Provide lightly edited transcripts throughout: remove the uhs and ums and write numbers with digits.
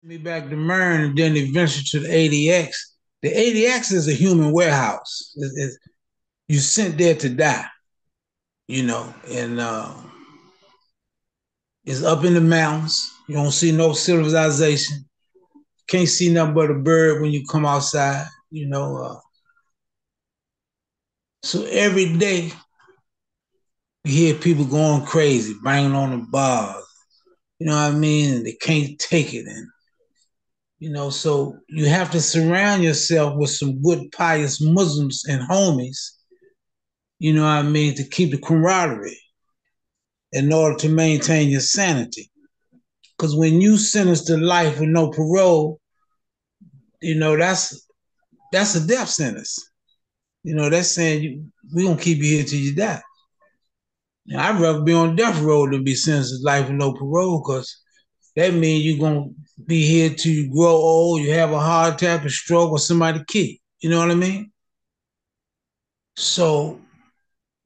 Me back to Marion and then eventually to the ADX. The ADX is a human warehouse. You sent there to die, and it's up in the mountains. You don't see no civilization. Can't see nothing but a bird when you come outside. So every day you hear people going crazy, banging on the bars. You know what I mean? And they can't take it. So you have to surround yourself with some good, pious Muslims and homies, you know what I mean, to keep the camaraderie in order to maintain your sanity. Because when you sentence to life with no parole, that's a death sentence. That's saying we gonna keep you here till you die. Now, I'd rather be on death row than be sentenced to life with no parole, because that means you're gonna be here till you grow old, you have a heart attack, a stroke, or somebody kill you. You know what I mean? So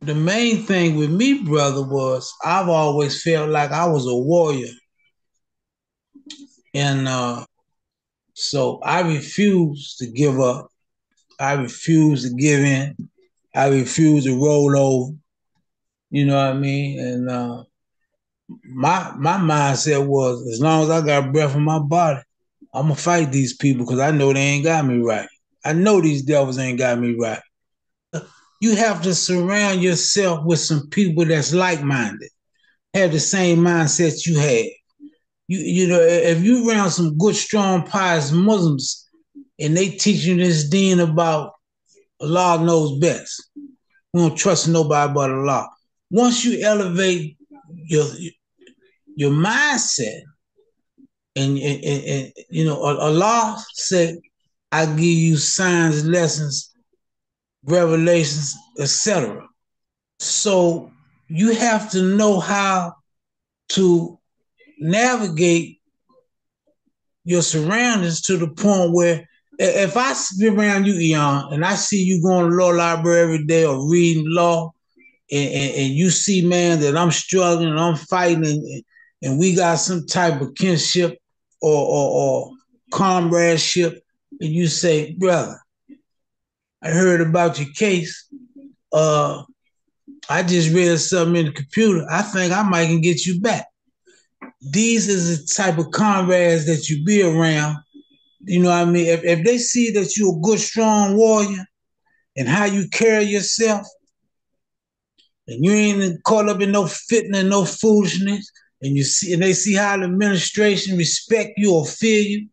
the main thing with me, brother, was I've always felt like I was a warrior. And so I refuse to give up. I refuse to give in. I refuse to roll over. You know what I mean? And my mindset was, as long as I got breath in my body, I'm gonna fight these people because I know they ain't got me right. I know these devils ain't got me right. You have to surround yourself with some people that's like-minded, have the same mindset you have. If you around some good, strong, pious Muslims and they teaching this deen about Allah knows best, we don't trust nobody but Allah. Once you elevate your your mindset, and Allah said, "I give you signs, lessons, revelations, etc." So you have to know how to navigate your surroundings to the point where if I be around you, Eon, and I see you going to law library every day or reading law, and you see, man, that I'm struggling and I'm fighting, and we got some type of kinship or comradeship, and you say, brother, I heard about your case. I just read something in the computer. I think I might can get you back. These is the type of comrades that you be around. You know what I mean? If they see that you're a good, strong warrior and how you carry yourself, and you ain't caught up in no fitna and no foolishness, and they see how the administration respect you or fear you,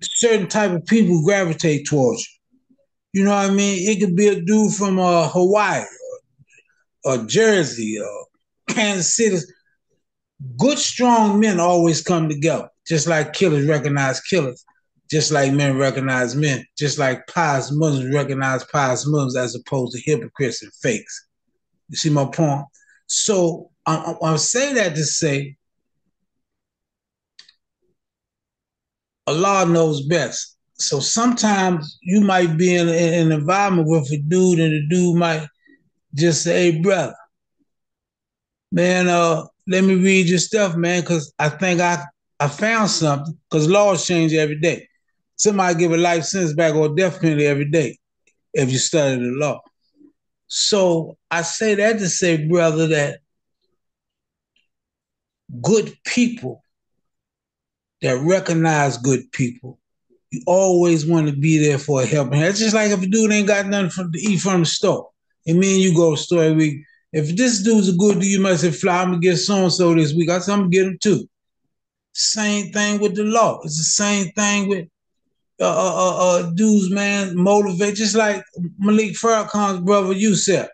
certain type of people gravitate towards you. You know what I mean? It could be a dude from Hawaii or Jersey or Kansas City. Good, strong men always come together, just like killers recognize killers, just like men recognize men, just like pious Muslims recognize pious Muslims as opposed to hypocrites and fakes. You see my point? So I say that to say Allah knows best. So sometimes you might be in an environment with a dude, and the dude might just say, "Hey, brother, man, let me read your stuff, man, because I think I found something." Because laws change every day. Somebody give a life sentence back or death penalty every day if you study the law. So I say that to say, brother, that good people that recognize good people, you always want to be there for a helping hand. It's just like if a dude ain't got nothing to eat from the store, and me and you go to the store every week. If this dude's a good dude, you might say, "Fly, I'm gonna get so and so this week." I said, "I'm gonna get him too." Same thing with the law. It's the same thing with dudes, man, motivate. Just like Malik Farrakhan's brother Yusef.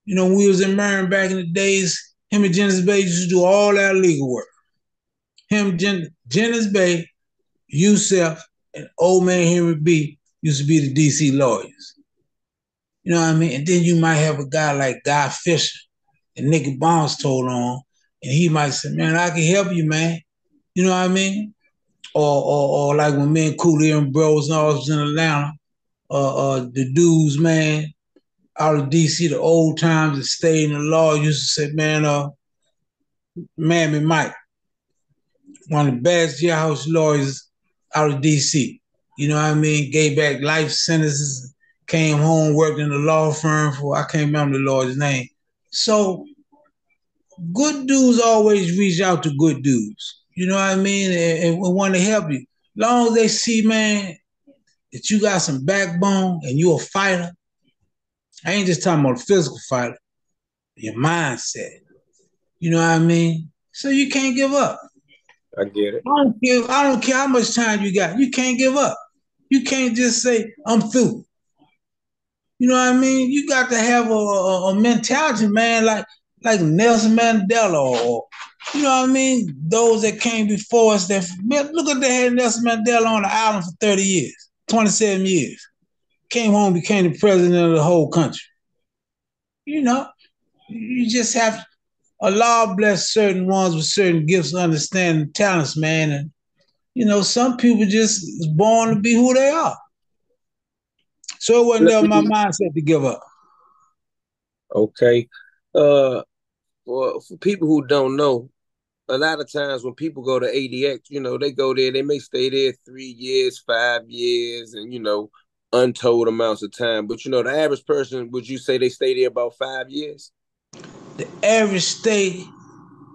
When we was in Marion back in the days, him and Genesis Bay used to do all that legal work. Him, Genesis Bay, Yusef, and old man Henry B used to be the DC lawyers. You know what I mean? And then you might have a guy like Guy Fisher and Nicky Barnes told on, and he might say, "Man, I can help you, man." You know what I mean? Or like when me and Cooley and Bros and all was in Atlanta, the dudes, man, out of DC, the old times that stayed in the law used to say, "Man, Mammy Mike, one of the best jailhouse lawyers out of DC. You know what I mean? Gave back life sentences, came home, worked in a law firm for, I can't remember the lawyer's name. So good dudes always reach out to good dudes. You know what I mean? And want to help you. Long as they see, man, that you got some backbone and you're a fighter. I ain't just talking about a physical fighter, your mindset. You know what I mean? So you can't give up. I get it. I don't care how much time you got. You can't give up. You can't just say, I'm through. You know what I mean? You got to have a mentality, man, like Nelson Mandela or you know what I mean? Those that came before us that look at they had Nelson Mandela on the island for 30 years, 27 years. Came home, became the president of the whole country. You know, you just have Allah bless certain ones with certain gifts, understanding, talents, man. And you know, some people just is born to be who they are. So it wasn't never my mindset to give up. Okay. For people who don't know, a lot of times when people go to ADX, they go there, they may stay there 3 years, 5 years, and untold amounts of time. But the average person, would you say they stay there about 5 years? The average stay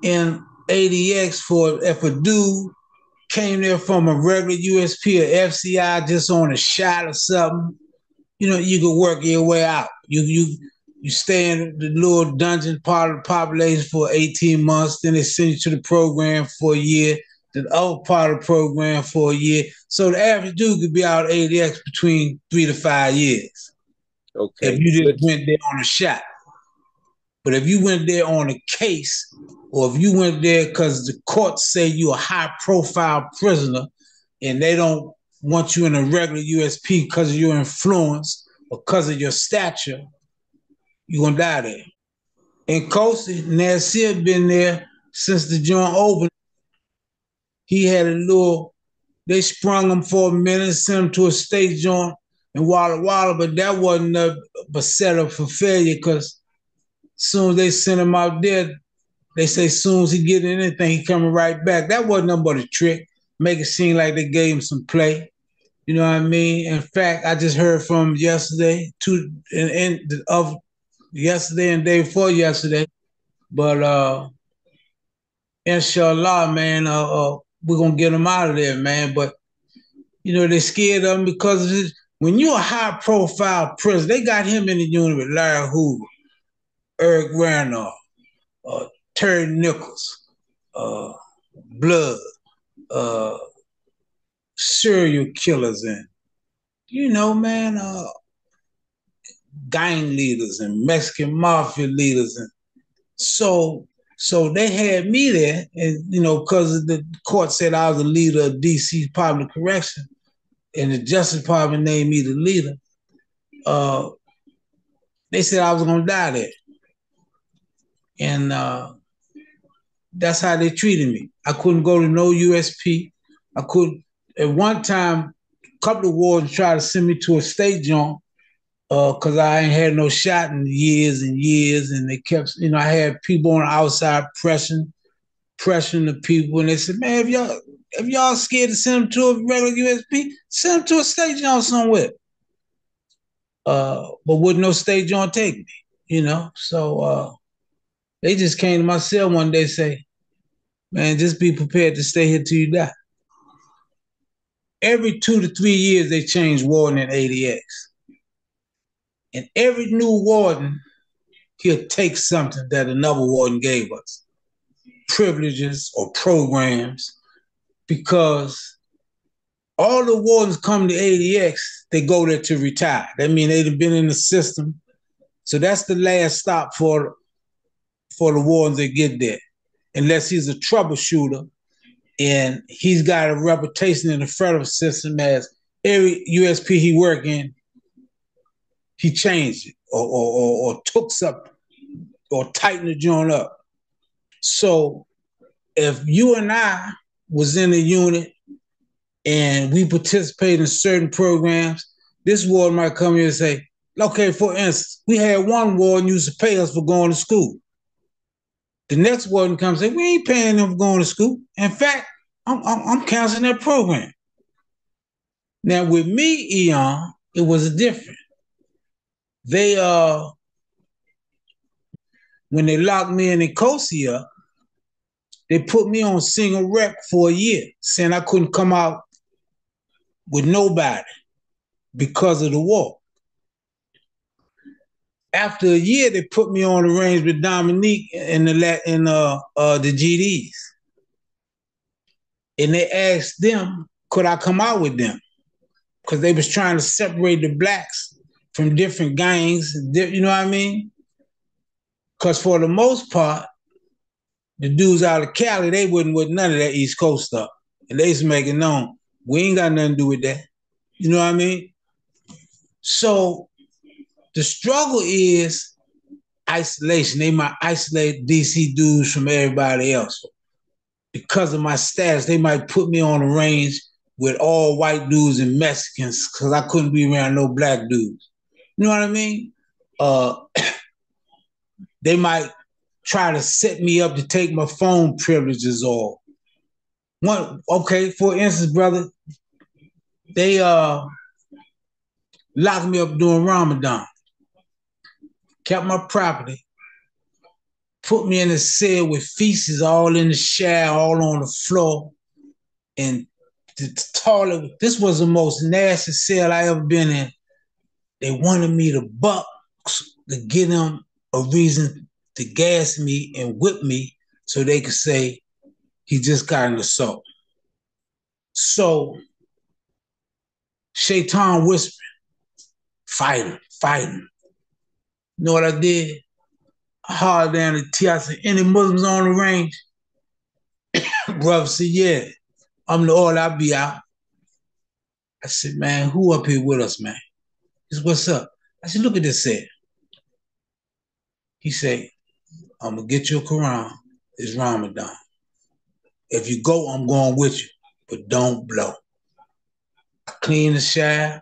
in ADX for if a dude came there from a regular USP or FCI just on a shot or something, you could work your way out. You stay in the little dungeon part of the population for 18 months, then they send you to the program for a year, the other part of the program for a year. So the average dude could be out of ADX between 3 to 5 years. Okay. If you just went there on a shot. But if you went there on a case, or if you went there because the courts say you're a high-profile prisoner and they don't want you in a regular USP because of your influence or because of your stature, you're going to die there. And Coasty, Nasir been there since the joint opened. He had a little, they sprung him for a minute, sent him to a state joint and Walla Walla, but that wasn't a set up for failure because as soon as they sent him out there, they say as soon as he get in anything, he coming right back. That wasn't nothing but a trick. Make it seem like they gave him some play. You know what I mean? In fact, I just heard from yesterday, of yesterday and day before yesterday. But inshallah, man, we're gonna get him out of there, man. But they scared of him because when you're a high profile prisoner, they got him in the unit with Larry Hoover, Eric Randolph, Terry Nichols, Blood, serial killers, and man, gang leaders and Mexican mafia leaders, and so they had me there, and because the court said I was the leader of DC Public Correction, and the Justice Department named me the leader. They said I was gonna die there, and that's how they treated me. I couldn't go to no USP. I couldn't. At one time, a couple of wardens tried to send me to a state joint because I ain't had no shot in years and years, and they kept, I had people on the outside pressuring the people, and they said, man, if y'all scared to send them to a regular USP, send them to a state joint somewhere. But wouldn't no state joint take me, So they just came to my cell one day and say, man, just be prepared to stay here till you die. Every 2 to 3 years, they change warden in ADX. And every new warden, he'll take something that another warden gave us, privileges or programs, because all the wardens come to ADX, they go there to retire. That means they've been in the system. So that's the last stop for the wardens that get there, unless he's a troubleshooter and he's got a reputation in the federal system as every USP he work in, he changed it or took something or tightened the joint up. So if you and I was in a unit and we participate in certain programs, this warden might come here and say, okay, for instance, we had one warden used to pay us for going to school. The next warden comes and say, we ain't paying them for going to school. In fact, I'm canceling that program. Now with me, Eon, it was different. They when they locked me in Nicosia, they put me on single rep for a year, saying I couldn't come out with nobody because of the war. After a year, they put me on the range with Dominique in the GDs, and they asked them, could I come out with them? Because they was trying to separate the blacks from different gangs. You know what I mean? Because for the most part, the dudes out of Cali, they wouldn't with none of that East Coast stuff, and they was making known we ain't got nothing to do with that. You know what I mean? So the struggle is isolation. They might isolate DC dudes from everybody else. Because of my status, they might put me on the range with all white dudes and Mexicans because I couldn't be around no black dudes. You know what I mean? They might try to set me up to take my phone privileges off. Okay, for instance, brother, they locked me up during Ramadan, kept my property, put me in a cell with feces all in the shower, all on the floor, and the toilet. This was the most nasty cell I ever been in. They wanted me to buck to give them a reason to gas me and whip me so they could say he just got an assault. So Shaitan whispering, fighting. You know what I did? I hollered down the T. I said, any Muslims on the range? Brother said, yeah, I'm the order, I'll be out. I said, man, who up here with us, man? He said, what's up? I said, look at this set. He said, I'm going to get you a Quran. It's Ramadan. If you go, I'm going with you, but don't blow. I cleaned the shower.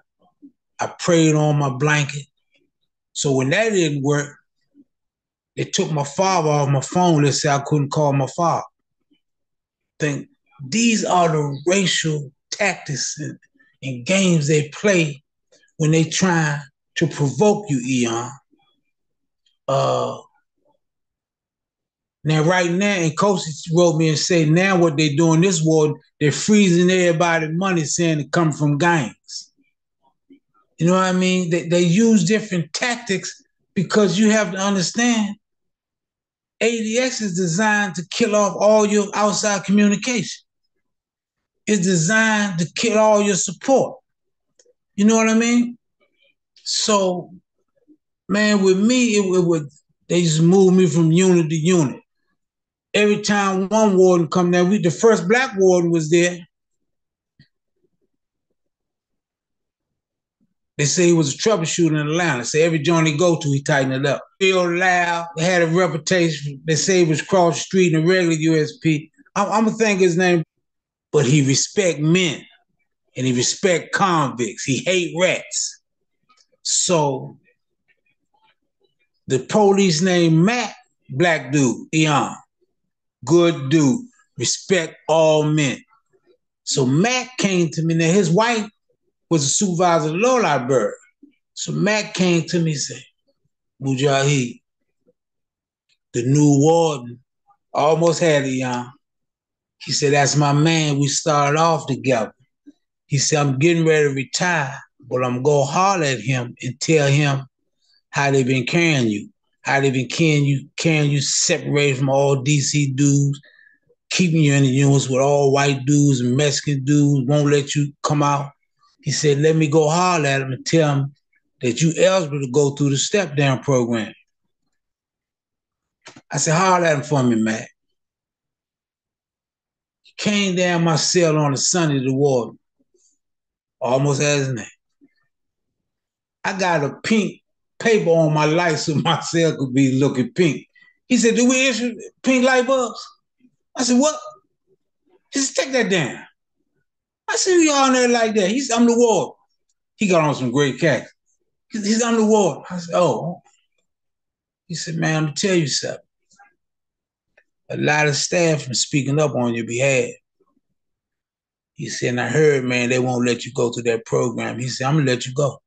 I prayed on my blanket. So when that didn't work, they took my father off my phone. They said I couldn't call my father. Think these are the racial tactics and games they play when they try to provoke you, Eon. Now, right now, and Kosi wrote me and said, now what they doing this war, they're freezing everybody's money saying it come from gangs. You know what I mean? They use different tactics because you have to understand ADX is designed to kill off all your outside communication. It's designed to kill all your support. You know what I mean? So, man, with me, it would they just move me from unit to unit. Every time one warden come there, the first black warden was there. They say he was a troubleshooter in Atlanta. Say every joint he go to, he tighten it up. Real loud, had a reputation. They say he was cross the street in a regular USP. I'm gonna think his name, but he respect men and he respect convicts. He hate rats. So the police named Matt, black dude, Eon, good dude, respect all men. So Matt came to me. Now his wife was a supervisor of the law library. So Matt came to me and said, Mujahid, the new warden, almost had it, Eon. He said, that's my man. We started off together. He said, I'm getting ready to retire, but I'm going to holler at him and tell him how they've been carrying you, how they've been carrying you separated from all DC dudes, keeping you in the units with all white dudes and Mexican dudes, won't let you come out. He said, let me go holler at him and tell him that you eligible to go through the step down program. I said, holler at him for me, Matt. He came down my cell on a Sunday, the warden, almost had his name. I got a pink paper on my light so my cell could be looking pink. He said, do we issue pink light bulbs? I said, what? He said, take that down. I said, you on there like that? He said, I'm the warden. He got on some great khakis. He said, I'm the warden. I said, oh. He said, man, I'm going to tell you something. A lot of staff been speaking up on your behalf. He said, and I heard, man, they won't let you go to that program. He said, I'm gonna let you go.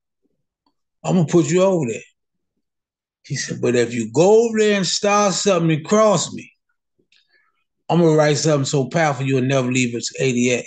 I'm gonna put you over there. He said, but if you go over there and start something and cross me, I'm gonna write something so powerful you'll never leave its ADX.